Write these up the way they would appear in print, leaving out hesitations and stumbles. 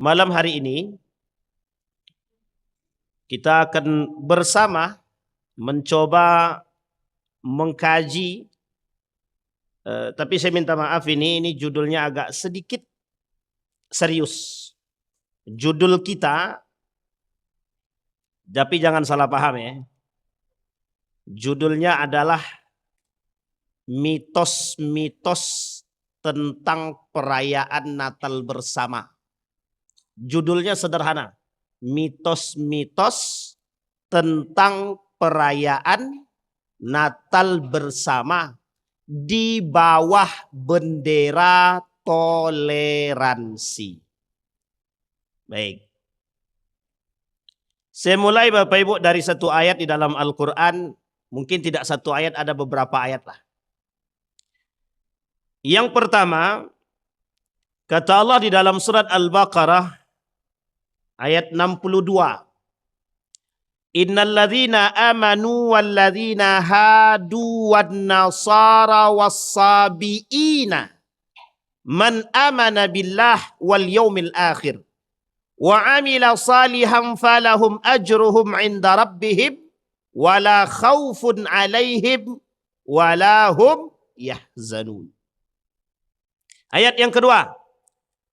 Malam hari ini kita akan bersama mencoba mengkaji, tapi saya minta maaf ini judulnya agak sedikit serius. Judul kita, tapi jangan salah paham ya. Judulnya adalah mitos-mitos tentang perayaan Natal bersama. Judulnya sederhana, mitos-mitos tentang perayaan Natal bersama di bawah bendera toleransi. Baik. Saya mulai Bapak Ibu dari satu ayat di dalam Al-Quran. Mungkin tidak satu ayat, ada beberapa ayat lah. Yang pertama, kata Allah di dalam surat Al-Baqarah ayat 62. Innal ladzina amanu wal ladzina hadu wan nasara was-sabiina man amana billah wal yaumil akhir wa amila salihan falahum ajruhum 'inda rabbihim wala khaufun 'alaihim wala hum yahzanun. Ayat yang kedua.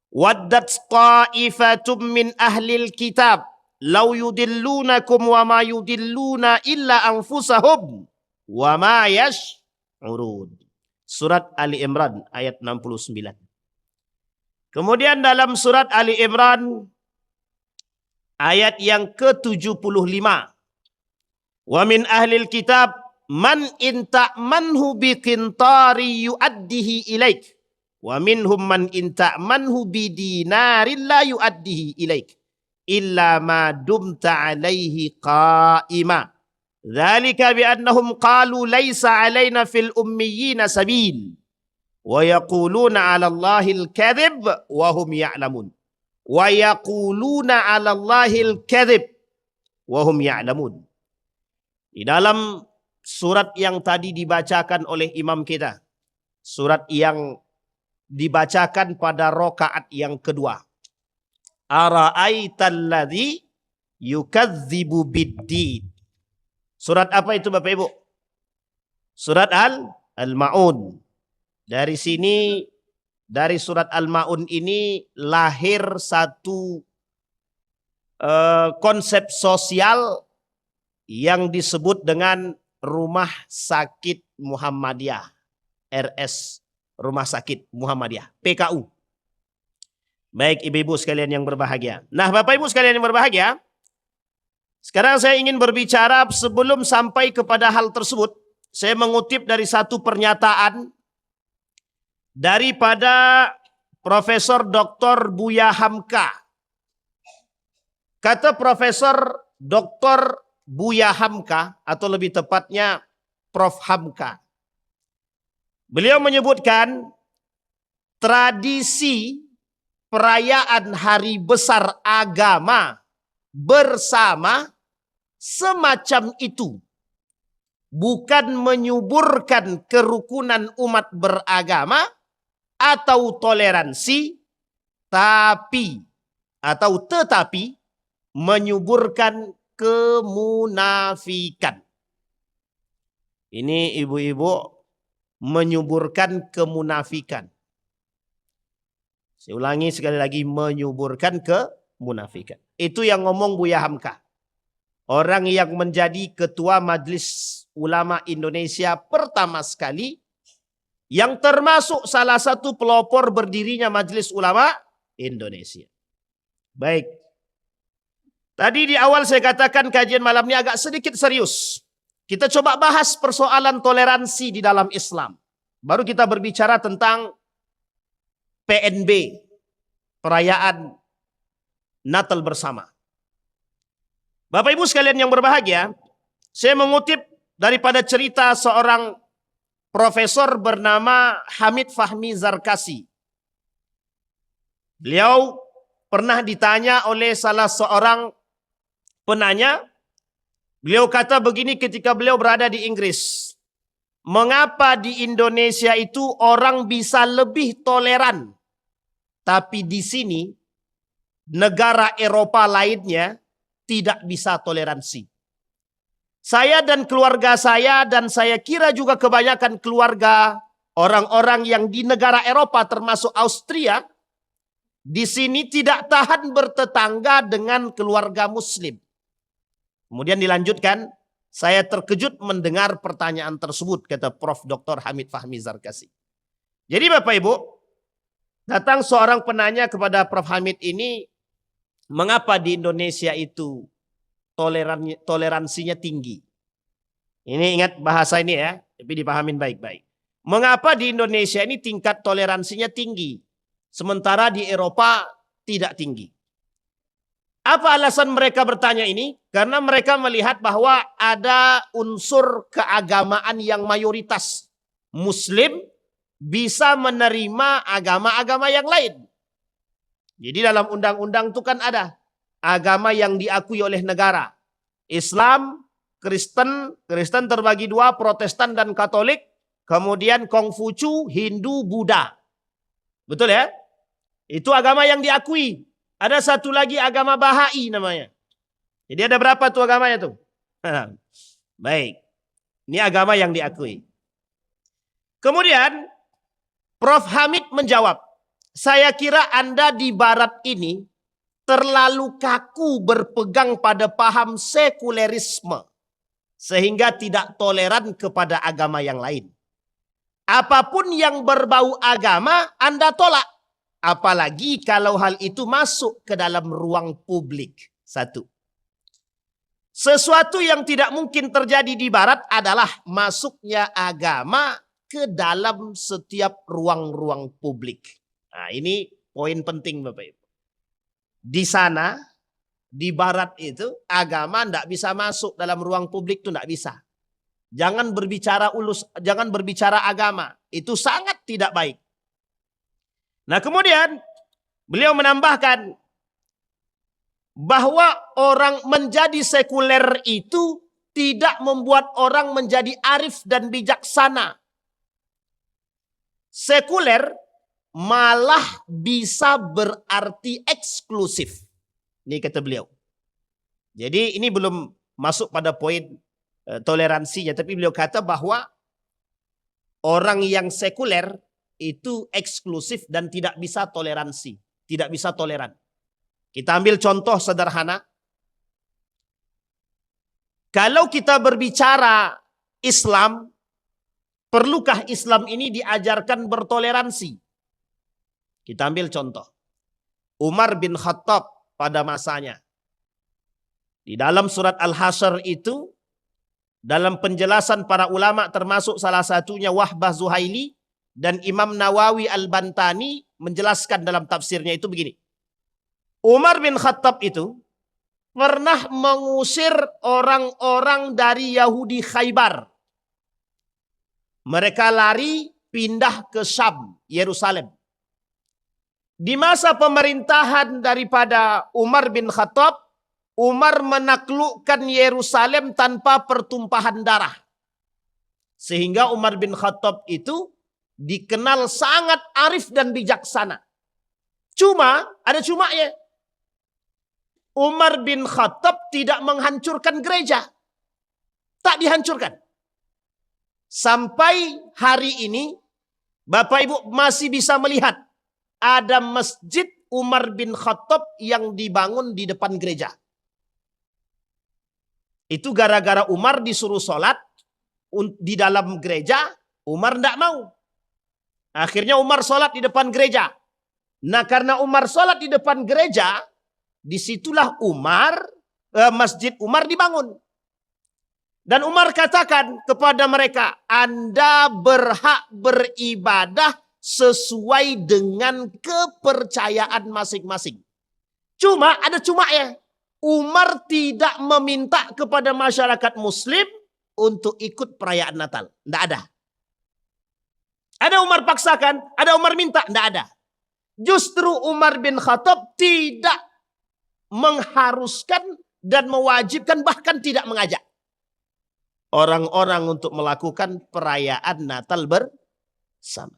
Waddat ta'ifatum min ahlil kitab law yudillunakum wa ma yudilluna illa anfusahum wa ma yash'urun. Surat Ali Imran ayat 69. Kemudian dalam surat Ali Imran ayat yang ke-75. Wa min ahlil kitab man in ta'manhu biqintari yu'addihi ilaik. Wa minhum man in ta'manhu bidinarin la yu'addihi ilaik illa ma dumta alaihi qa'ima. Dzalika bi annahum qalu laisa alaina fil ummiyina sabil wa yaquluna 'ala Allahil kadhib wa hum ya'lamun. Wa yaquluna 'ala Allahil kadhib wa hum ya'lamun. Di dalam surat yang tadi dibacakan oleh imam kita, surat yang dibacakan pada rakaat yang kedua. Ara'aital ladzi yukadzibu biddin. Surat apa itu Bapak Ibu? Surat Al-Ma'un. Dari sini, dari surat Al-Ma'un ini lahir satu konsep sosial yang disebut dengan Rumah Sakit Muhammadiyah, RS. Rumah Sakit Muhammadiyah, PKU. Baik ibu-ibu sekalian yang berbahagia. Nah Bapak Ibu sekalian yang berbahagia, sekarang saya ingin berbicara sebelum sampai kepada hal tersebut. Saya mengutip dari satu pernyataan daripada Profesor Dr. Buya Hamka. Kata Profesor Dr. Buya Hamka, atau lebih tepatnya Prof. Hamka. Beliau menyebutkan tradisi perayaan hari besar agama bersama semacam itu bukan menyuburkan kerukunan umat beragama atau toleransi, tetapi menyuburkan kemunafikan. Ini ibu-ibu, menyuburkan kemunafikan. Saya ulangi sekali lagi, menyuburkan kemunafikan. Itu yang ngomong Buya Hamka. Orang yang menjadi ketua Majelis Ulama Indonesia pertama sekali, yang termasuk salah satu pelopor berdirinya Majelis Ulama Indonesia. Baik. Tadi di awal saya katakan kajian malam ini agak sedikit serius. Kita coba bahas persoalan toleransi di dalam Islam. Baru kita berbicara tentang PNB, perayaan Natal bersama. Bapak Ibu sekalian yang berbahagia, saya mengutip daripada cerita seorang profesor bernama Hamid Fahmi Zarkasi. Beliau pernah ditanya oleh salah seorang penanya. Beliau kata begini ketika beliau berada di Inggris. Mengapa di Indonesia itu orang bisa lebih toleran, tapi di sini negara Eropa lainnya tidak bisa toleransi. Saya dan keluarga saya, dan saya kira juga kebanyakan keluarga orang-orang yang di negara Eropa termasuk Austria, di sini tidak tahan bertetangga dengan keluarga Muslim. Kemudian dilanjutkan, saya terkejut mendengar pertanyaan tersebut, kata Prof. Dr. Hamid Fahmi Zarkasi. Jadi Bapak Ibu, datang seorang penanya kepada Prof. Hamid ini, mengapa di Indonesia itu toleransinya tinggi? Ini ingat bahasa ini ya, tapi dipahamin baik-baik. Mengapa di Indonesia ini tingkat toleransinya tinggi, sementara di Eropa tidak tinggi? Apa alasan mereka bertanya ini? Karena mereka melihat bahwa ada unsur keagamaan yang mayoritas. Muslim bisa menerima agama-agama yang lain. Jadi dalam undang-undang itu kan ada agama yang diakui oleh negara. Islam, Kristen terbagi dua, Protestan dan Katolik. Kemudian Kongfucu, Hindu, Buddha. Betul ya? Itu agama yang diakui. Ada satu lagi agama Bahai namanya. Jadi ada berapa tuh agamanya tuh? Baik. Ini agama yang diakui. Kemudian Prof. Hamid menjawab, saya kira Anda di Barat ini terlalu kaku berpegang pada paham sekulerisme, sehingga tidak toleran kepada agama yang lain. Apapun yang berbau agama Anda tolak. Apalagi kalau hal itu masuk ke dalam ruang publik. Satu. Sesuatu yang tidak mungkin terjadi di Barat adalah masuknya agama ke dalam setiap ruang-ruang publik. Nah, ini poin penting Bapak Ibu. Di sana, di Barat itu agama tidak bisa masuk dalam ruang publik, itu tidak bisa. Jangan berbicara agama. Itu sangat tidak baik. Nah kemudian beliau menambahkan bahwa orang menjadi sekuler itu tidak membuat orang menjadi arif dan bijaksana. Sekuler malah bisa berarti eksklusif. Ini kata beliau. Jadi ini belum masuk pada poin toleransinya, tapi beliau kata bahwa orang yang sekuler itu eksklusif dan tidak bisa toleransi, tidak bisa toleran. Kita ambil contoh sederhana. Kalau kita berbicara Islam, perlukah Islam ini diajarkan bertoleransi? Kita ambil contoh. Umar bin Khattab pada masanya. Di dalam surat Al-Hasyr itu, dalam penjelasan para ulama termasuk salah satunya Wahbah Zuhaili, dan Imam Nawawi Al-Bantani menjelaskan dalam tafsirnya itu begini. Umar bin Khattab itu pernah mengusir orang-orang dari Yahudi Khaybar. Mereka lari pindah ke Syam, Yerusalem. Di masa pemerintahan daripada Umar bin Khattab, Umar menaklukkan Yerusalem tanpa pertumpahan darah. Sehingga Umar bin Khattab itu dikenal sangat arif dan bijaksana. Cuma, ada cumanya. Umar bin Khattab tidak menghancurkan gereja. Tak dihancurkan. Sampai hari ini, Bapak Ibu masih bisa melihat ada masjid Umar bin Khattab yang dibangun di depan gereja. Itu gara-gara Umar disuruh sholat di dalam gereja, Umar tidak mau. Akhirnya Umar sholat di depan gereja. Nah karena Umar sholat di depan gereja, disitulah Masjid Umar dibangun. Dan Umar katakan kepada mereka, Anda berhak beribadah sesuai dengan kepercayaan masing-masing. Cuma ada cumanya. Umar tidak meminta kepada masyarakat Muslim untuk ikut perayaan Natal. Tidak ada. Ada Umar paksakan, ada Umar minta, tidak ada. Justru Umar bin Khattab tidak mengharuskan dan mewajibkan, bahkan tidak mengajak orang-orang untuk melakukan perayaan Natal bersama.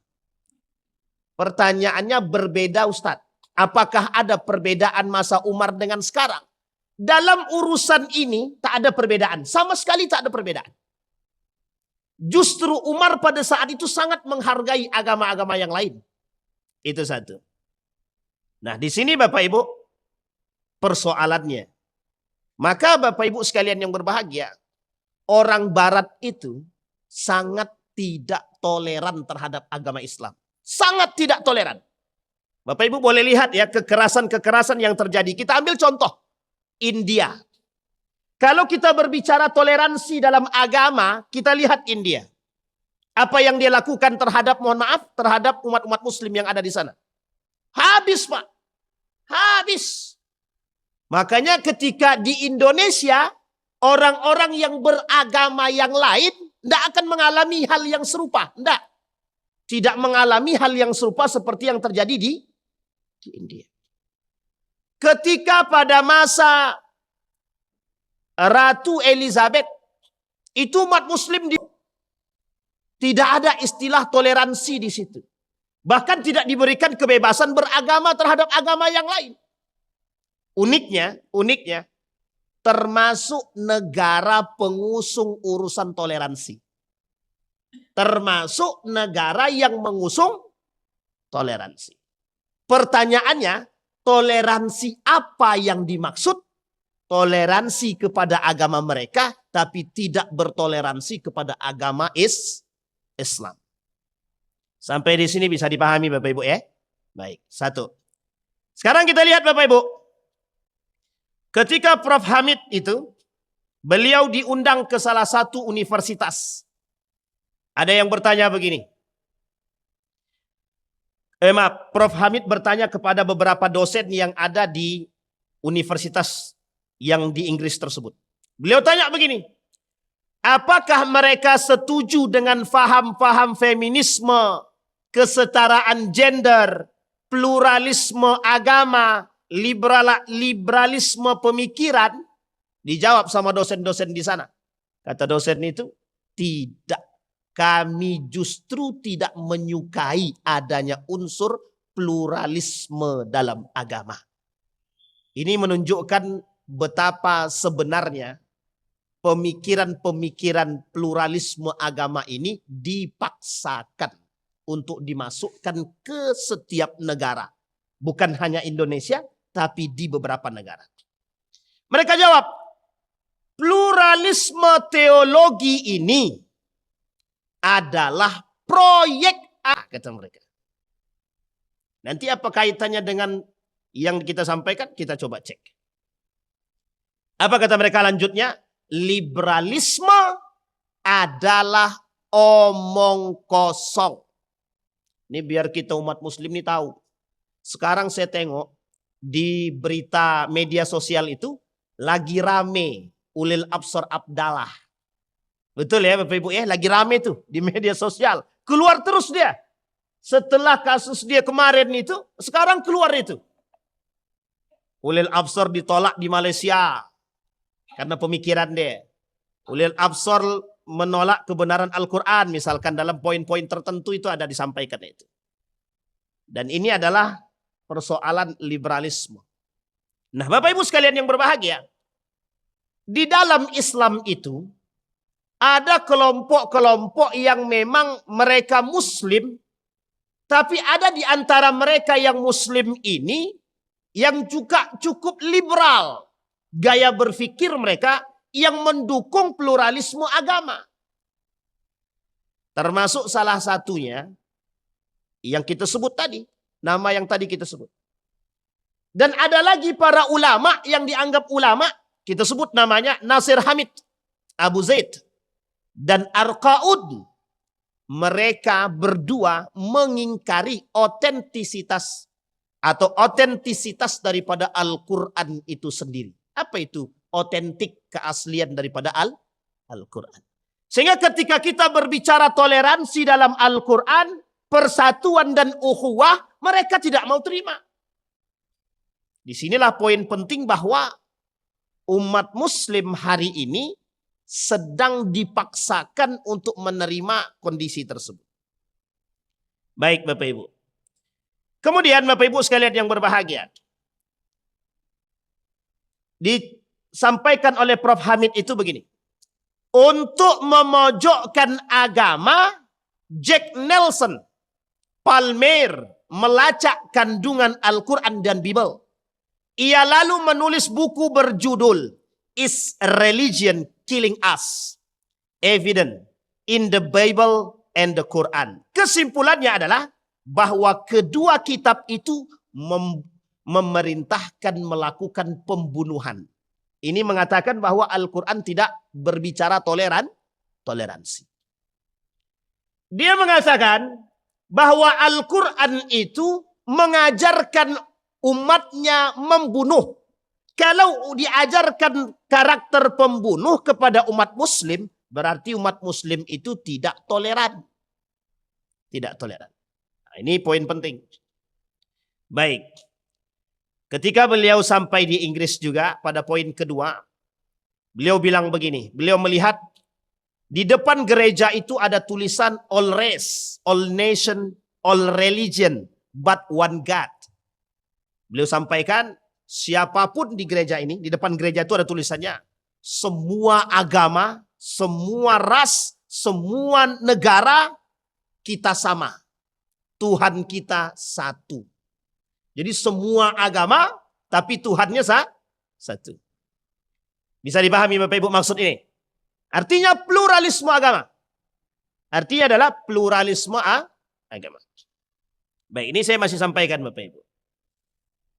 Pertanyaannya berbeda Ustadz. Apakah ada perbedaan masa Umar dengan sekarang? Dalam urusan ini tak ada perbedaan. Sama sekali tak ada perbedaan. Justru Umar pada saat itu sangat menghargai agama-agama yang lain. Itu satu. Nah, di sini Bapak Ibu persoalannya. Maka Bapak Ibu sekalian yang berbahagia, orang barat itu sangat tidak toleran terhadap agama Islam. Sangat tidak toleran. Bapak Ibu boleh lihat ya kekerasan-kekerasan yang terjadi. Kita ambil contoh India. Kalau kita berbicara toleransi dalam agama, kita lihat India. Apa yang dia lakukan terhadap, mohon maaf, terhadap umat-umat muslim yang ada di sana. Habis Pak. Habis. Makanya ketika di Indonesia, orang-orang yang beragama yang lain tidak akan mengalami hal yang serupa. Tidak. Tidak mengalami hal yang serupa seperti yang terjadi di India. Ketika pada masa Ratu Elizabeth, itu umat muslim tidak ada istilah toleransi di situ. Bahkan tidak diberikan kebebasan beragama terhadap agama yang lain. Uniknya, termasuk negara pengusung urusan toleransi. Termasuk negara yang mengusung toleransi. Pertanyaannya, toleransi apa yang dimaksud? Toleransi kepada agama mereka, tapi tidak bertoleransi kepada agama Islam. Sampai di sini bisa dipahami Bapak Ibu ya? Baik, satu. Sekarang kita lihat Bapak Ibu. Ketika Prof. Hamid itu, beliau diundang ke salah satu universitas. Ada yang bertanya begini. Prof. Hamid bertanya kepada beberapa dosen yang ada di universitas yang di Inggris tersebut. Beliau tanya begini. Apakah mereka setuju dengan faham-faham feminisme, kesetaraan gender, pluralisme agama, liberalisme pemikiran? Dijawab sama dosen-dosen di sana. Kata dosen itu, tidak. Kami justru tidak menyukai adanya unsur pluralisme dalam agama. Ini menunjukkan betapa sebenarnya pemikiran-pemikiran pluralisme agama ini dipaksakan untuk dimasukkan ke setiap negara. Bukan hanya Indonesia, tapi di beberapa negara. Mereka jawab, pluralisme teologi ini adalah proyek A, kata mereka. Nanti apa kaitannya dengan yang kita sampaikan? Kita coba cek. Apa kata mereka lanjutnya? Liberalisme adalah omong kosong. Ini biar kita umat muslim ini tahu. Sekarang saya tengok di berita media sosial itu lagi rame Ulil Absar Abdallah. Betul ya Bapak Ibu ya, lagi rame tuh di media sosial. Keluar terus dia. Setelah kasus dia kemarin itu, sekarang keluar itu. Ulil Absar ditolak di Malaysia karena pemikiran dia. Ulil Absar menolak kebenaran Al-Quran, misalkan dalam poin-poin tertentu itu ada disampaikan itu. Dan ini adalah persoalan liberalisme. Nah Bapak Ibu sekalian yang berbahagia, di dalam Islam itu ada kelompok-kelompok yang memang mereka muslim, tapi ada di antara mereka yang muslim ini yang juga cukup liberal. Gaya berpikir mereka yang mendukung pluralisme agama. Termasuk salah satunya yang kita sebut tadi. Nama yang tadi kita sebut. Dan ada lagi para ulama yang dianggap ulama. Kita sebut namanya Nasir Hamid, Abu Zaid, dan Arqaud. Mereka berdua mengingkari otentisitas atau otentisitas daripada Al-Quran itu sendiri. Apa itu otentik, keaslian daripada Al-Quran? Sehingga ketika kita berbicara toleransi dalam Al-Quran, persatuan dan ukhuwah, mereka tidak mau terima. Disinilah poin penting bahwa umat muslim hari ini sedang dipaksakan untuk menerima kondisi tersebut. Baik Bapak Ibu. Kemudian Bapak Ibu sekalian yang berbahagia, disampaikan oleh Prof. Hamid itu begini. Untuk memojokkan agama, Jack Nelson Palmer melacak kandungan Al-Quran dan Bible. Ia lalu menulis buku berjudul Is Religion Killing Us? Evident in the Bible and the Quran. Kesimpulannya adalah bahwa kedua kitab itu memerintahkan melakukan pembunuhan. Ini mengatakan bahwa Al-Quran tidak berbicara toleransi. Dia mengatakan bahwa Al-Quran itu mengajarkan umatnya membunuh. Kalau diajarkan karakter pembunuh kepada umat muslim, berarti umat muslim itu tidak toleran. Tidak toleran. Nah, ini poin penting. Baik. Ketika beliau sampai di Inggris juga pada poin kedua, beliau bilang begini, beliau melihat di depan gereja itu ada tulisan all race, all nation, all religion, but one God. Beliau sampaikan siapapun di gereja ini, di depan gereja itu ada tulisannya, semua agama, semua ras, semua negara kita sama. Tuhan kita satu. Jadi semua agama, tapi Tuhannya satu. Bisa dipahami Bapak Ibu maksud ini? Artinya pluralisme agama. Artinya adalah pluralisme agama. Baik, ini saya masih sampaikan Bapak Ibu.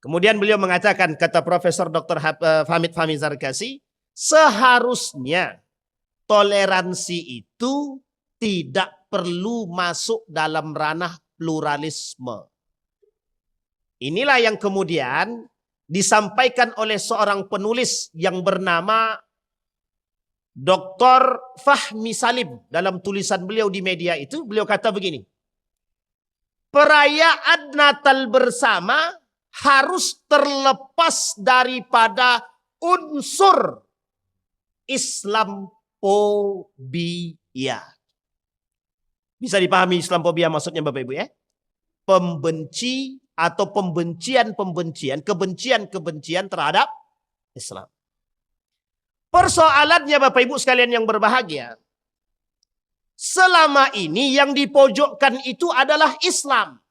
Kemudian beliau mengatakan, kata Profesor Dr. Hamid Fahmi Zarkasi, seharusnya toleransi itu tidak perlu masuk dalam ranah pluralisme. Inilah yang kemudian disampaikan oleh seorang penulis yang bernama Dr. Fahmi Salim. Dalam tulisan beliau di media itu, beliau kata begini. Perayaan Natal bersama harus terlepas daripada unsur Islamophobia. Bisa dipahami Islamophobia maksudnya Bapak Ibu ya? Pembenci atau kebencian terhadap Islam. Persoalannya Bapak Ibu sekalian yang berbahagia, selama ini yang dipojokkan itu adalah Islam.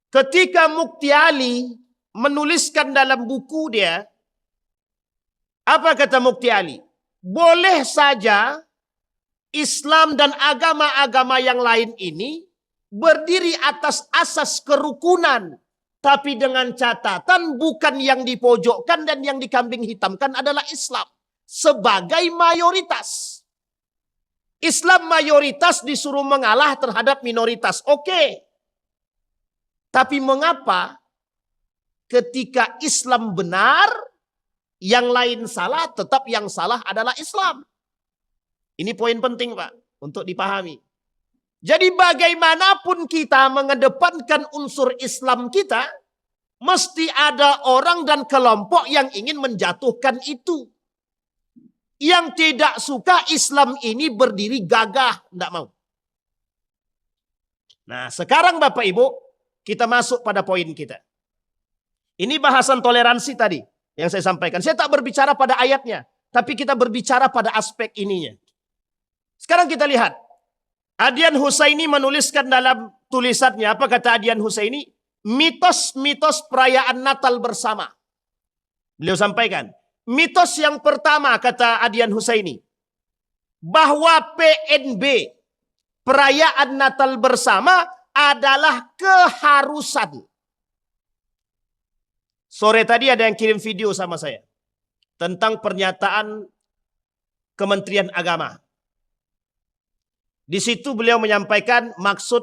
Ketika Mukti Ali menuliskan dalam buku dia, apa kata Mukti Ali? Boleh saja Islam dan agama-agama yang lain ini berdiri atas asas kerukunan. Tapi dengan catatan bukan yang dipojokkan dan yang dikambing hitamkan adalah Islam. Sebagai mayoritas. Islam mayoritas disuruh mengalah terhadap minoritas. Oke. Tapi mengapa ketika Islam benar, yang lain salah, tetap yang salah adalah Islam? Ini poin penting Pak, untuk dipahami. Jadi bagaimanapun kita mengedepankan unsur Islam kita, mesti ada orang dan kelompok yang ingin menjatuhkan itu. Yang tidak suka Islam ini berdiri gagah, tidak mau. Nah sekarang Bapak Ibu, kita masuk pada poin kita. Ini bahasan toleransi tadi yang saya sampaikan. Saya tak berbicara pada ayatnya, tapi kita berbicara pada aspek ininya. Sekarang kita lihat. Adian Husaini menuliskan dalam tulisannya, apa kata Adian Husaini? Mitos-mitos perayaan Natal bersama. Beliau sampaikan, mitos yang pertama kata Adian Husaini, bahwa PNB, perayaan Natal bersama adalah keharusan. Sore tadi ada yang kirim video sama saya tentang pernyataan Kementerian Agama. Di situ beliau menyampaikan maksud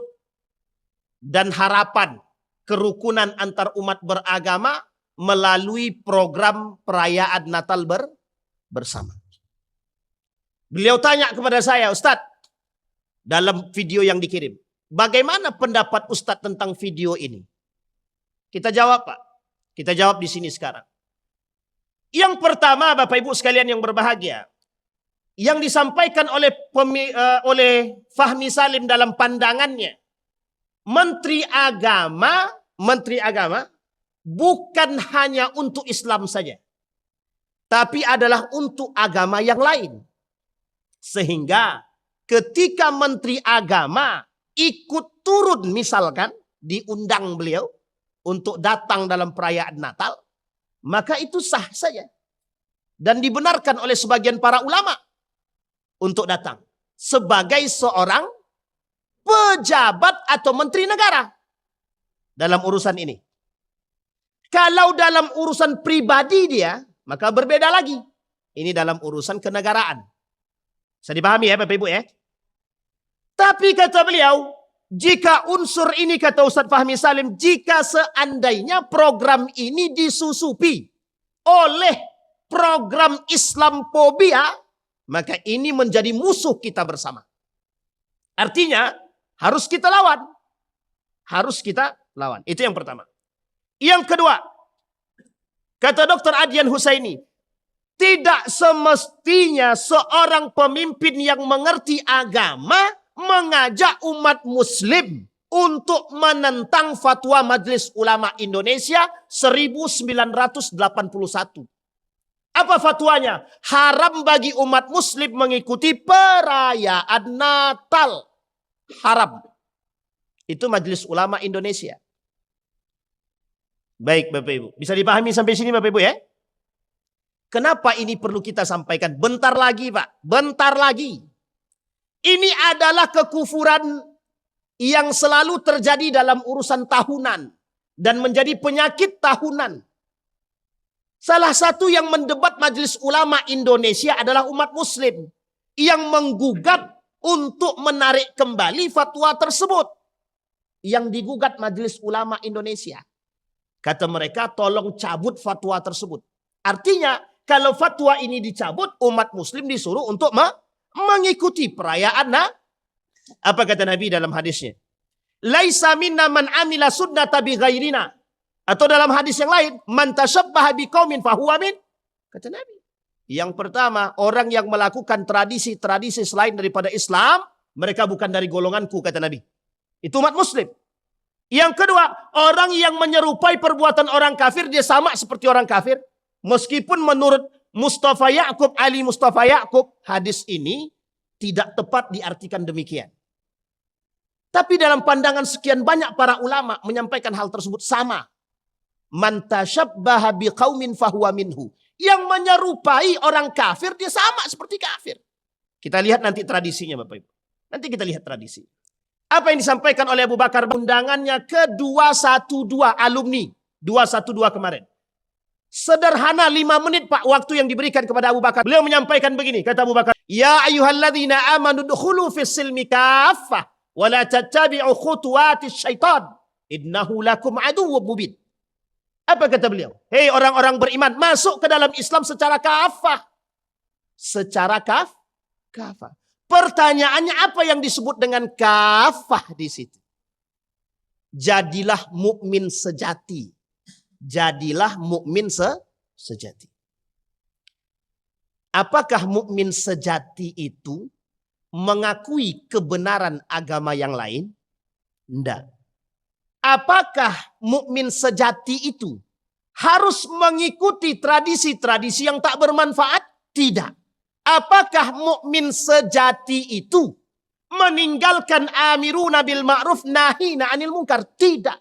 dan harapan kerukunan antar umat beragama melalui program perayaan Natal bersama. Beliau tanya kepada saya, Ustadz, dalam video yang dikirim, bagaimana pendapat Ustadz tentang video ini? Kita jawab Pak, kita jawab di sini sekarang. Yang pertama Bapak Ibu sekalian yang berbahagia, yang disampaikan oleh Fahmi Salim dalam pandangannya, Menteri Agama bukan hanya untuk Islam saja, tapi adalah untuk agama yang lain. Sehingga ketika Menteri Agama ikut turun, misalkan diundang beliau untuk datang dalam perayaan Natal, maka itu sah saja. Dan dibenarkan oleh sebagian para ulama untuk datang sebagai seorang pejabat atau menteri negara dalam urusan ini. Kalau dalam urusan pribadi dia, maka berbeda lagi. Ini dalam urusan kenegaraan. Bisa dipahami ya Bapak Ibu ya? Tapi kata beliau, jika unsur ini, kata Ustadz Fahmi Salim, jika seandainya program ini disusupi oleh program Islamophobia, maka ini menjadi musuh kita bersama. Artinya harus kita lawan. Harus kita lawan. Itu yang pertama. Yang kedua, kata Dr. Adian Husaini, tidak semestinya seorang pemimpin yang mengerti agama mengajak umat muslim untuk menentang fatwa Majelis Ulama Indonesia 1981. Apa fatwanya? Haram bagi umat muslim mengikuti perayaan Natal. Haram. Itu Majelis Ulama Indonesia. Baik Bapak Ibu. Bisa dipahami sampai sini Bapak Ibu ya? Kenapa ini perlu kita sampaikan? Bentar lagi Pak. Bentar lagi. Ini adalah kekufuran yang selalu terjadi dalam urusan tahunan. Dan menjadi penyakit tahunan. Salah satu yang mendebat Majelis Ulama Indonesia adalah umat muslim. Yang menggugat untuk menarik kembali fatwa tersebut. Yang digugat Majelis Ulama Indonesia. Kata mereka tolong cabut fatwa tersebut. Artinya kalau fatwa ini dicabut, umat muslim disuruh untuk mengikuti perayaan. Apa kata Nabi dalam hadisnya? Laisa minna man amila sunnata bi ghairina. Atau dalam hadis yang lain, man tashabbaha biqaumin fahuwa min. Kata Nabi. Yang pertama, orang yang melakukan tradisi-tradisi selain daripada Islam, mereka bukan dari golonganku, kata Nabi. Itu umat muslim. Yang kedua, orang yang menyerupai perbuatan orang kafir, dia sama seperti orang kafir. Meskipun menurut Mustafa Ya'qub, Ali Mustafa Ya'qub, hadis ini tidak tepat diartikan demikian. Tapi dalam pandangan sekian banyak para ulama menyampaikan hal tersebut sama. Man tashabbaha biqaumin fahuwa minhu. Yang menyerupai orang kafir, dia sama seperti kafir. Kita lihat nanti tradisinya Bapak Ibu. Nanti kita lihat tradisi. Apa yang disampaikan oleh Abu Bakar undangannya ke 212 alumni 212 kemarin. Sederhana 5 menit Pak waktu yang diberikan kepada Abu Bakar. Beliau menyampaikan begini, kata Abu Bakar, "Ya ayyuhalladzina amanu dukhulu fis silmi kaffah wa la tattabi'u khutuwatis syaitan innahu lakum aduwwum mubin." Apa kata beliau? Hei orang-orang beriman, masuk ke dalam Islam secara kafah. Secara kafah. Pertanyaannya apa yang disebut dengan kafah di situ? Jadilah mukmin sejati. Jadilah mukmin sejati. Apakah mukmin sejati itu mengakui kebenaran agama yang lain? Tidak. Apakah mukmin sejati itu harus mengikuti tradisi-tradisi yang tak bermanfaat? Tidak. Apakah mukmin sejati itu meninggalkan amiruna bil ma'ruf nahina 'anil munkar? Tidak.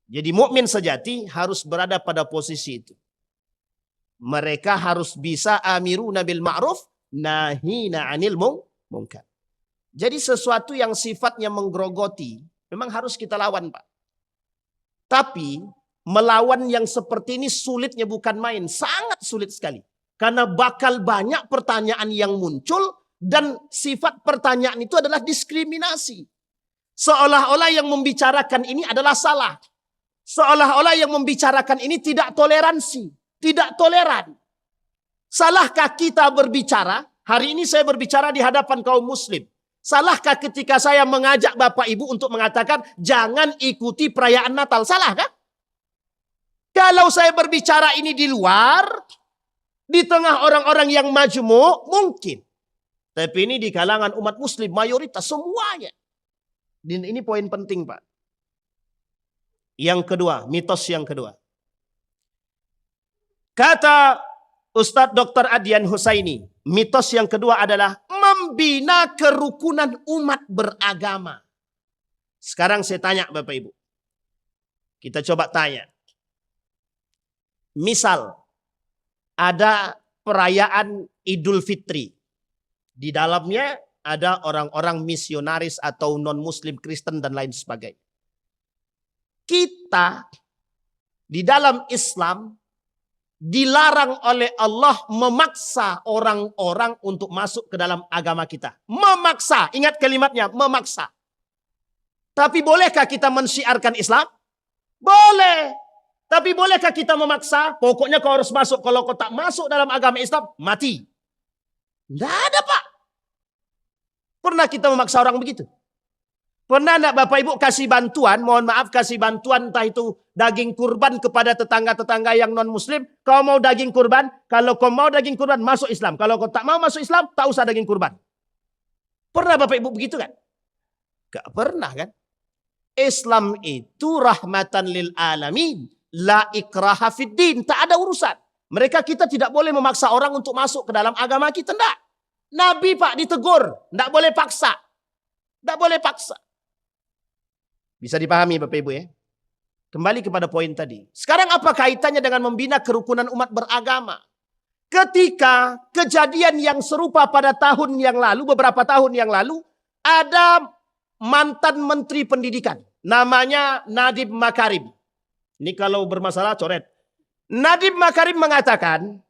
Jadi mukmin sejati harus berada pada posisi itu. Mereka harus bisa amiruna bil ma'ruf nahina 'anil munkar. Jadi sesuatu yang sifatnya menggerogoti memang harus kita lawan, Pak. Tapi melawan yang seperti ini sulitnya bukan main, sangat sulit sekali. Karena bakal banyak pertanyaan yang muncul dan sifat pertanyaan itu adalah diskriminasi. Seolah-olah yang membicarakan ini adalah salah. Seolah-olah yang membicarakan ini tidak toleransi, tidak toleran. Salahkah kita berbicara? Hari ini saya berbicara di hadapan kaum muslim. Salahkah ketika saya mengajak Bapak Ibu untuk mengatakan jangan ikuti perayaan Natal? Salahkah? Kalau saya berbicara ini di luar, di tengah orang-orang yang majmuk, mungkin. Tapi ini di kalangan umat muslim, mayoritas semuanya. Ini poin penting, Pak. Yang kedua, mitos yang kedua. Kata Ustadz Dr. Adian Husaini, mitos yang kedua adalah membina kerukunan umat beragama. Sekarang saya tanya Bapak Ibu. Kita coba tanya. Misal, ada perayaan Idul Fitri. Di dalamnya ada orang-orang misionaris atau non-muslim Kristen dan lain sebagainya. Kita di dalam Islam dilarang oleh Allah memaksa orang-orang untuk masuk ke dalam agama kita. Memaksa, ingat kalimatnya, memaksa. Tapi bolehkah kita mensyiarkan Islam? Boleh. Tapi bolehkah kita memaksa? Pokoknya kau harus masuk. Kalau kau tak masuk dalam agama Islam, mati. Tidak ada, Pak. Pernah kita memaksa orang begitu? Pernah enggak Bapak Ibu kasih bantuan, mohon maaf kasih bantuan entah itu daging kurban kepada tetangga-tetangga yang non-muslim. Kau mau daging kurban, kalau kau mau daging kurban masuk Islam. Kalau kau tak mau masuk Islam, tak usah daging kurban. Pernah Bapak Ibu begitu kan? Gak pernah kan? Islam itu rahmatan lil alamin. La ikraha fid din. Tak ada urusan. Mereka kita tidak boleh memaksa orang untuk masuk ke dalam agama kita. Tidak. Nabi Pak ditegur. Tidak boleh paksa. Tidak boleh paksa. Bisa dipahami Bapak Ibu ya. Kembali kepada poin tadi. Sekarang apa kaitannya dengan membina kerukunan umat beragama? Ketika kejadian yang serupa pada tahun yang lalu, beberapa tahun yang lalu, ada mantan menteri pendidikan. Namanya Nadiem Makarim. Ini kalau bermasalah coret. Nadiem Makarim mengatakan,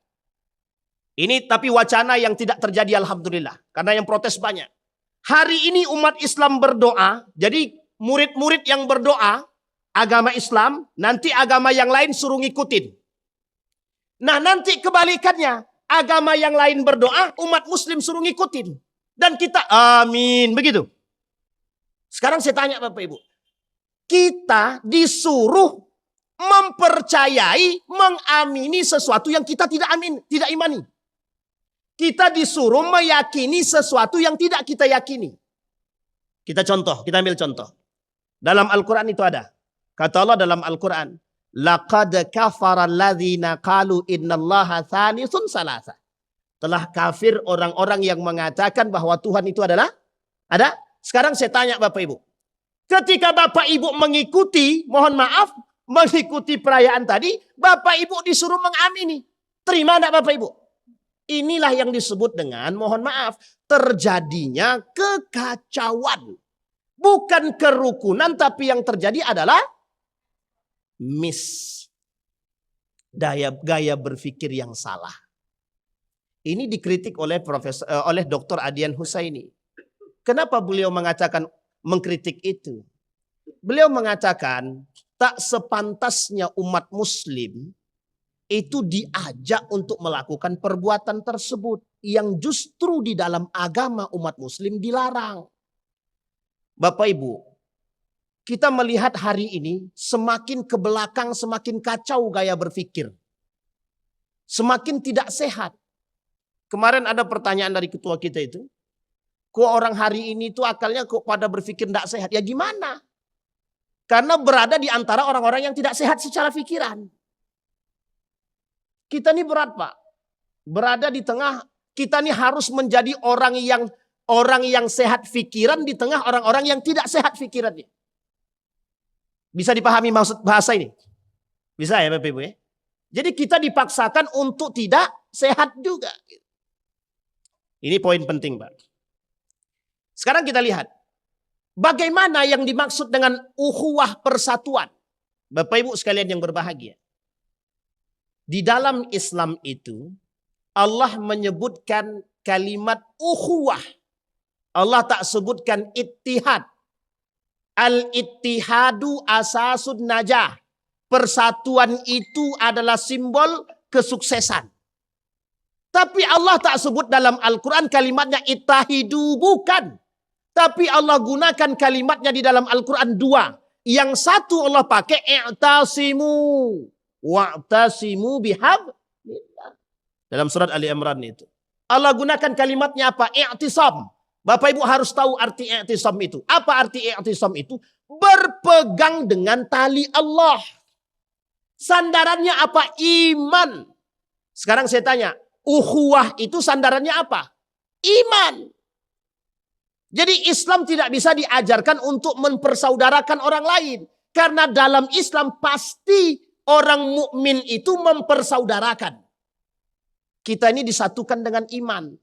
ini tapi wacana yang tidak terjadi alhamdulillah. Karena yang protes banyak. Hari ini umat Islam berdoa, jadi murid-murid yang berdoa, agama Islam, nanti agama yang lain suruh ngikutin. Nah nanti kebalikannya, agama yang lain berdoa, umat Muslim suruh ngikutin. Dan kita amin, begitu. Sekarang saya tanya Bapak Ibu, kita disuruh mempercayai, mengamini sesuatu yang kita tidak imani. Kita disuruh meyakini sesuatu yang tidak kita yakini. Kita ambil contoh. Dalam Al-Quran itu ada. Kata Allah dalam Al-Quran, laqad kafara alladhina qalu innallaha thalithun salasa. Telah kafir orang-orang yang mengatakan bahwa Tuhan itu adalah ada. Sekarang saya tanya Bapak Ibu. Ketika Bapak Ibu mengikuti, mohon maaf, mengikuti perayaan tadi, Bapak Ibu disuruh mengamini. Terima enggak Bapak Ibu? Inilah yang disebut dengan, mohon maaf, terjadinya kekacauan. Bukan kerukunan, tapi yang terjadi adalah gaya berpikir yang salah. Ini dikritik oleh Dr. Adian Husaini. Kenapa beliau mengkritik itu? Beliau mengatakan tak sepantasnya umat Muslim itu diajak untuk melakukan perbuatan tersebut yang justru di dalam agama umat Muslim dilarang. Bapak Ibu, kita melihat hari ini semakin ke belakang semakin kacau gaya berpikir. Semakin tidak sehat. Kemarin ada pertanyaan dari ketua kita itu. Kok orang hari ini tuh akalnya kok pada berpikir tidak sehat? Ya gimana? Karena berada di antara orang-orang yang tidak sehat secara pikiran. Kita ini berat Pak. Berada di tengah, kita ini harus menjadi orang yang sehat pikiran di tengah orang-orang yang tidak sehat pikirannya. Bisa dipahami maksud bahasa ini? Bisa ya Bapak Ibu ya? Jadi kita dipaksakan untuk tidak sehat juga. Ini poin penting Pak. Sekarang kita lihat. Bagaimana yang dimaksud dengan ukhuwah persatuan? Bapak Ibu sekalian yang berbahagia. Di dalam Islam itu Allah menyebutkan kalimat ukhuwah. Allah tak sebutkan ittihad. Al-ittihadu asasun najah. Persatuan itu adalah simbol kesuksesan. Tapi Allah tak sebut dalam Al-Quran kalimatnya ittahidu, bukan. Tapi Allah gunakan kalimatnya di dalam Al-Quran dua. Yang satu Allah pakai i'tasimu. Wa'tasimu bihablillah. Dalam surat Ali Imran itu. Allah gunakan kalimatnya apa? I'tisam. Bapak Ibu harus tahu arti i'tisam itu. Apa arti i'tisam itu? Berpegang dengan tali Allah. Sandarannya apa? Iman. Sekarang saya tanya, ukhuwah itu sandarannya apa? Iman. Jadi Islam tidak bisa diajarkan untuk mempersaudarakan orang lain. Karena dalam Islam pasti orang mukmin itu mempersaudarakan. Kita ini disatukan dengan iman.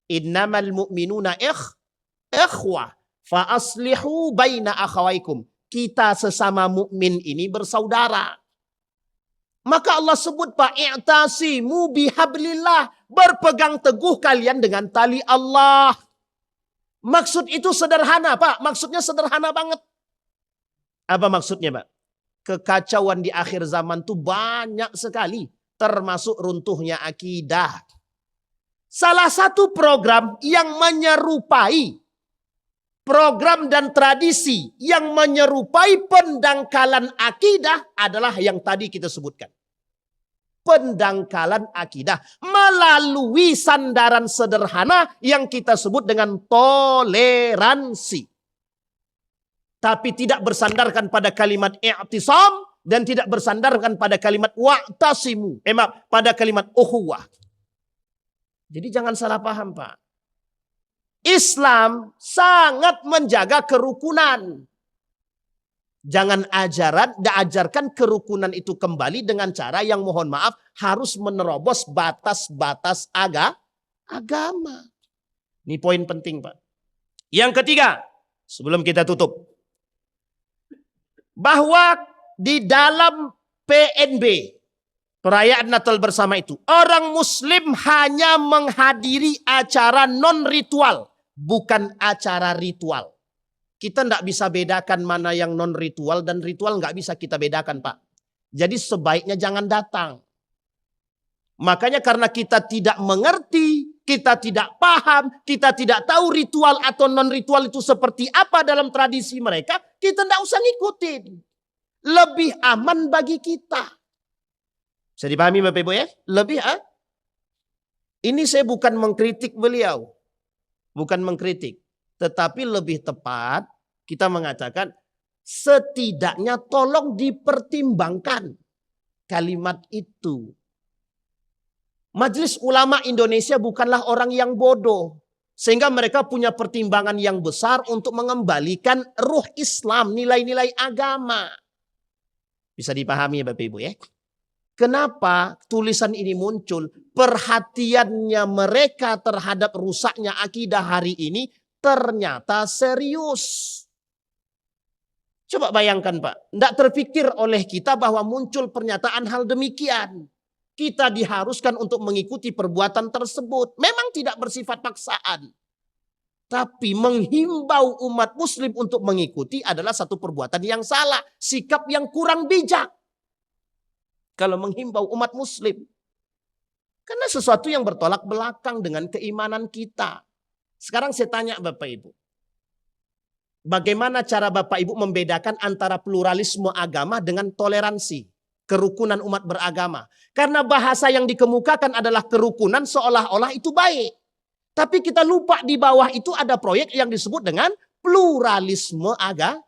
Innamal mu'minuna ikhwah fa aslihu baina akhawaikum. Kita sesama mukmin ini bersaudara. Maka Allah sebut Pak, i'tasimu bihablillah, berpegang teguh kalian dengan tali Allah. Maksud itu sederhana, Pak. Maksudnya sederhana banget. Apa maksudnya, Pak? Kekacauan di akhir zaman tuh banyak sekali, termasuk runtuhnya akidah. Salah satu program yang menyerupai program dan tradisi yang menyerupai pendangkalan akidah adalah yang tadi kita sebutkan. Pendangkalan akidah melalui sandaran sederhana yang kita sebut dengan toleransi. Tapi tidak bersandarkan pada kalimat i'tisam dan tidak bersandarkan pada kalimat wa'tasimu. Pada kalimat ukhuwah. Jadi jangan salah paham, Pak. Islam sangat menjaga kerukunan. Jangan ajarkan kerukunan itu kembali dengan cara yang mohon maaf harus menerobos batas-batas agama. Ini poin penting, Pak. Yang ketiga, sebelum kita tutup. Bahwa di dalam PNB, perayaan Natal bersama itu, orang Muslim hanya menghadiri acara non-ritual, bukan acara ritual. Kita tidak bisa bedakan mana yang non-ritual dan ritual nggak bisa kita bedakan, Pak. Jadi sebaiknya jangan datang. Makanya karena kita tidak mengerti, kita tidak paham, kita tidak tahu ritual atau non-ritual itu seperti apa dalam tradisi mereka, kita tidak usah ngikutin. Lebih aman bagi kita. Bisa dipahami Bapak Ibu ya? Ini saya bukan mengkritik beliau. Bukan mengkritik. Tetapi lebih tepat kita mengatakan setidaknya tolong dipertimbangkan kalimat itu. Majelis Ulama Indonesia bukanlah orang yang bodoh. Sehingga mereka punya pertimbangan yang besar untuk mengembalikan ruh Islam, nilai-nilai agama. Bisa dipahami ya Bapak Ibu ya? Kenapa tulisan ini muncul? Perhatiannya mereka terhadap rusaknya akidah hari ini ternyata serius. Coba bayangkan Pak, tidak terpikir oleh kita bahwa muncul pernyataan hal demikian. Kita diharuskan untuk mengikuti perbuatan tersebut. Memang tidak bersifat paksaan. Tapi menghimbau umat muslim untuk mengikuti adalah satu perbuatan yang salah. Sikap yang kurang bijak. Kalau menghimbau umat muslim. Karena sesuatu yang bertolak belakang dengan keimanan kita. Sekarang saya tanya Bapak Ibu. Bagaimana cara Bapak Ibu membedakan antara pluralisme agama dengan toleransi? Kerukunan umat beragama. Karena bahasa yang dikemukakan adalah kerukunan seolah-olah itu baik. Tapi kita lupa di bawah itu ada proyek yang disebut dengan pluralisme agama.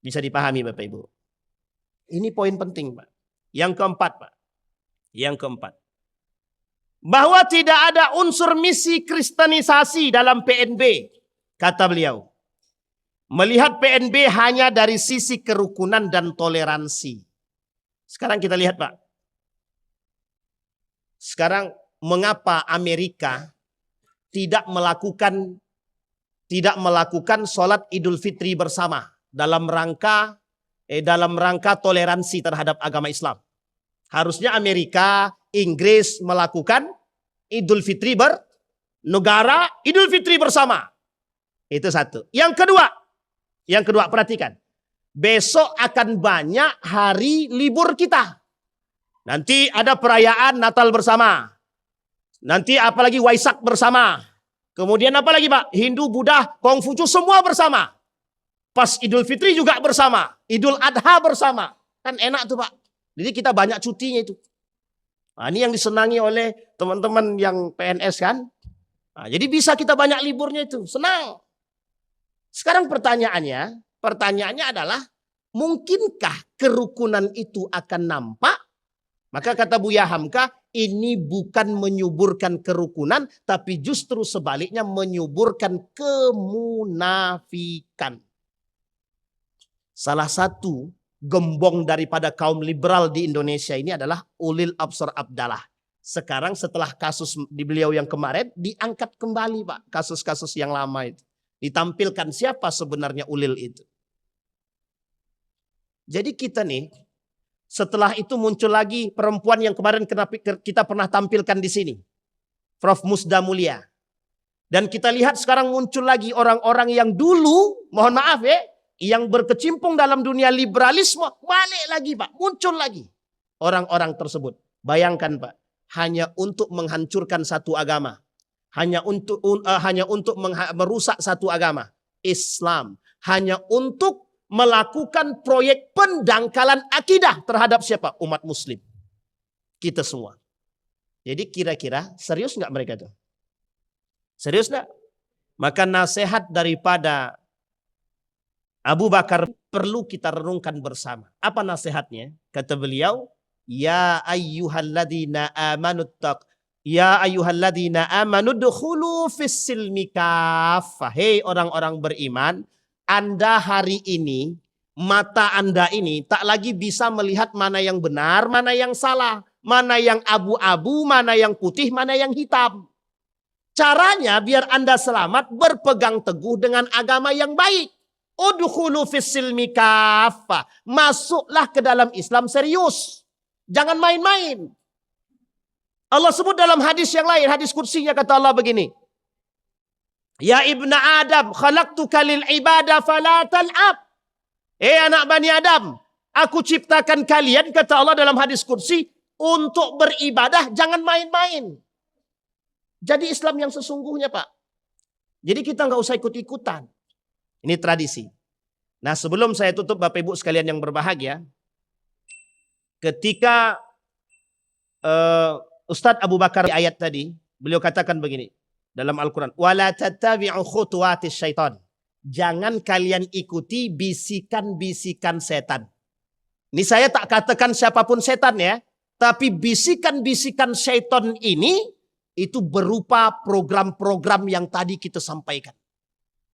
Bisa dipahami Bapak Ibu. Ini poin penting Pak. Yang keempat Pak. Yang keempat. Bahwa tidak ada unsur misi kristenisasi dalam PNB. Kata beliau. Melihat PNB hanya dari sisi kerukunan dan toleransi. Sekarang kita lihat Pak. Sekarang mengapa Amerika tidak melakukan sholat Idul Fitri bersama dalam rangka toleransi terhadap agama Islam. Harusnya Amerika, Inggris melakukan Idul Fitri bernegara, Idul Fitri bersama. Itu satu. Yang kedua perhatikan. Besok akan banyak hari libur kita. Nanti ada perayaan Natal bersama. Nanti apalagi Waisak bersama. Kemudian apalagi Pak? Hindu, Buddha, Kongfucu semua bersama. Pas Idul Fitri juga bersama. Idul Adha bersama. Kan enak tuh Pak. Jadi kita banyak cutinya itu. Nah, ini yang disenangi oleh teman-teman yang PNS kan. Nah, jadi bisa kita banyak liburnya itu, senang. Sekarang pertanyaannya adalah, mungkinkah kerukunan itu akan nampak? Maka kata Buya Hamka, ini bukan menyuburkan kerukunan, tapi justru sebaliknya menyuburkan kemunafikan. Salah satu gembong daripada kaum liberal di Indonesia ini adalah Ulil Absar Abdallah. Sekarang setelah kasus di beliau yang kemarin, diangkat kembali Pak, kasus-kasus yang lama itu. Ditampilkan siapa sebenarnya Ulil itu. Jadi kita nih, setelah itu muncul lagi perempuan yang kemarin kita pernah tampilkan di sini. Prof. Musda Mulia. Dan kita lihat sekarang muncul lagi orang-orang yang dulu, mohon maaf ya, yang berkecimpung dalam dunia liberalisme, balik lagi Pak, muncul lagi orang-orang tersebut. Bayangkan Pak, hanya untuk menghancurkan satu agama. Hanya untuk merusak satu agama, Islam. Hanya untuk melakukan proyek pendangkalan akidah terhadap siapa? Umat muslim. Kita semua. Jadi kira-kira serius nggak mereka itu? Serius nggak? Maka nasihat daripada Abu Bakar perlu kita renungkan bersama. Apa nasihatnya? Kata beliau, Ya ayyuhalladzina amanu dukhulu fis-silmi kaffah. Hei orang-orang beriman, Anda hari ini, mata Anda ini tak lagi bisa melihat mana yang benar, mana yang salah, mana yang abu-abu, mana yang putih, mana yang hitam. Caranya biar Anda selamat, berpegang teguh dengan agama yang baik. Udkhulu fis-silmi kaffah. Masuklah ke dalam Islam serius. Jangan main-main. Allah sebut dalam hadis yang lain, hadis kursinya kata Allah begini. Ya ibna Adam, khalaqtuka lil ibadah fala tal'ab. Anak Bani Adam, aku ciptakan kalian, kata Allah dalam hadis kursi, untuk beribadah, jangan main-main. Jadi Islam yang sesungguhnya Pak. Jadi kita nggak usah ikut-ikutan. Ini tradisi. Nah sebelum saya tutup Bapak Ibu sekalian yang berbahagia. Ketika Ustadz Abu Bakar di ayat tadi, beliau katakan begini dalam Al-Quran. Wala tattabi'u khutuwatis syaitan. Jangan kalian ikuti bisikan-bisikan setan. Ini saya tak katakan siapapun setan ya. Tapi bisikan-bisikan syaitan ini itu berupa program-program yang tadi kita sampaikan.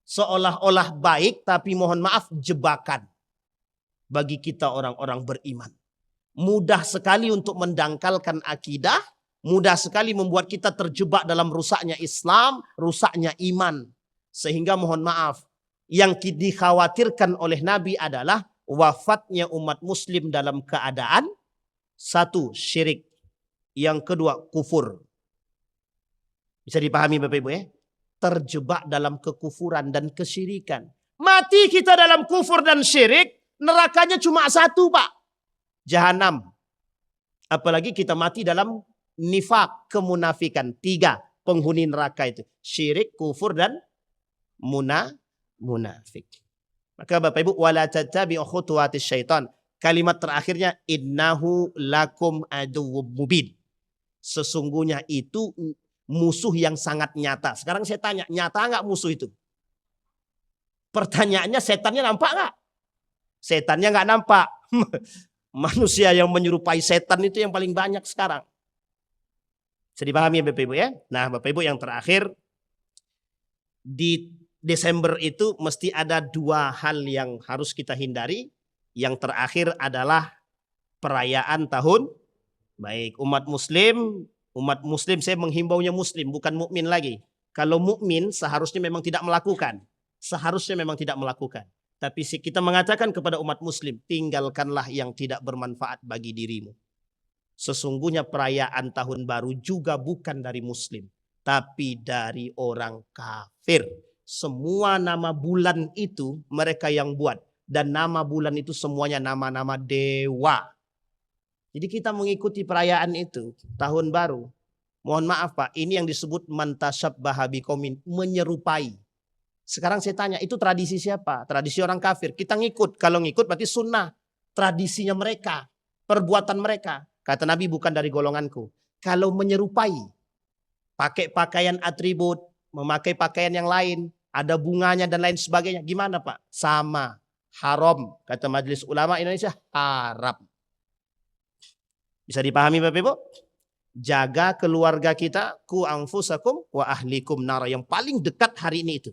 Seolah-olah baik tapi mohon maaf jebakan. Bagi kita orang-orang beriman. Mudah sekali untuk mendangkalkan akidah. Mudah sekali membuat kita terjebak dalam rusaknya Islam, rusaknya iman. Sehingga mohon maaf, yang dikhawatirkan oleh Nabi adalah wafatnya umat muslim dalam keadaan satu, syirik. Yang kedua, kufur. Bisa dipahami Bapak Ibu ya? Terjebak dalam kekufuran dan kesyirikan. Mati kita dalam kufur dan syirik, nerakanya cuma satu Pak. Jahanam. Apalagi kita mati dalam nifak, kemunafikan. 3 penghuni neraka itu. Syirik, kufur dan munafik. Maka Bapak Ibu, wala tattabi'u khutuwatis syaitan. Kalimat terakhirnya, innahu lakum aduwwum mubin. Sesungguhnya itu musuh yang sangat nyata. Sekarang saya tanya, nyata nggak musuh itu? Pertanyaannya, setannya nampak nggak? Setannya nggak nampak. Manusia yang menyerupai setan itu yang paling banyak sekarang. Bisa dipahami ya Bapak Ibu ya? Nah Bapak Ibu yang terakhir, di Desember itu mesti ada 2 hal yang harus kita hindari. Yang terakhir adalah perayaan tahun baik. Umat muslim saya menghimbaunya muslim, bukan mukmin lagi. Kalau mukmin seharusnya memang tidak melakukan. Tapi kita mengatakan kepada umat muslim, tinggalkanlah yang tidak bermanfaat bagi dirimu. Sesungguhnya perayaan tahun baru juga bukan dari muslim, tapi dari orang kafir. Semua nama bulan itu mereka yang buat. Dan nama bulan itu semuanya nama-nama dewa. Jadi kita mengikuti perayaan itu, tahun baru. Mohon maaf Pak, ini yang disebut mantasyabbaha biqaumin, menyerupai. Sekarang saya tanya, itu tradisi siapa? Tradisi orang kafir. Kita ngikut. Kalau ngikut berarti sunnah. Tradisinya mereka. Perbuatan mereka. Kata Nabi, bukan dari golonganku. Kalau menyerupai. pakai pakaian atribut, memakai pakaian yang lain, ada bunganya dan lain sebagainya. Gimana Pak? Sama, haram. Kata Majelis Ulama Indonesia, haram. Bisa dipahami Bapak Ibu? Jaga keluarga kita, ku anfusakum wa ahlikum nara, yang paling dekat hari ini itu.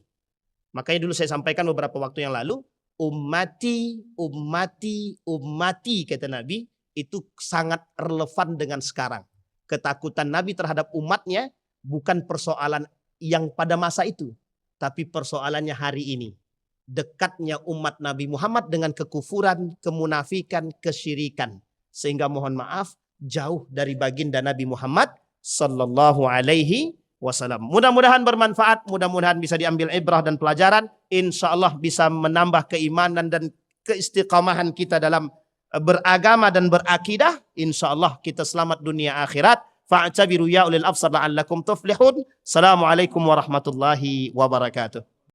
Makanya dulu saya sampaikan beberapa waktu yang lalu, ummati, ummati, ummati kata Nabi, itu sangat relevan dengan sekarang. Ketakutan Nabi terhadap umatnya bukan persoalan yang pada masa itu, tapi persoalannya hari ini. Dekatnya umat Nabi Muhammad dengan kekufuran, kemunafikan, kesyirikan. Sehingga mohon maaf, jauh dari baginda Nabi Muhammad sallallahu alaihi wasallam. Mudah-mudahan bermanfaat, mudah-mudahan bisa diambil ibrah dan pelajaran. Insya Allah bisa menambah keimanan dan keistiqamahan kita dalam beragama dan berakidah. Insya Allah kita selamat dunia akhirat. Fa'tabiru ya ulil absar la'allakum tuflihun. Assalamualaikum warahmatullahi wabarakatuh.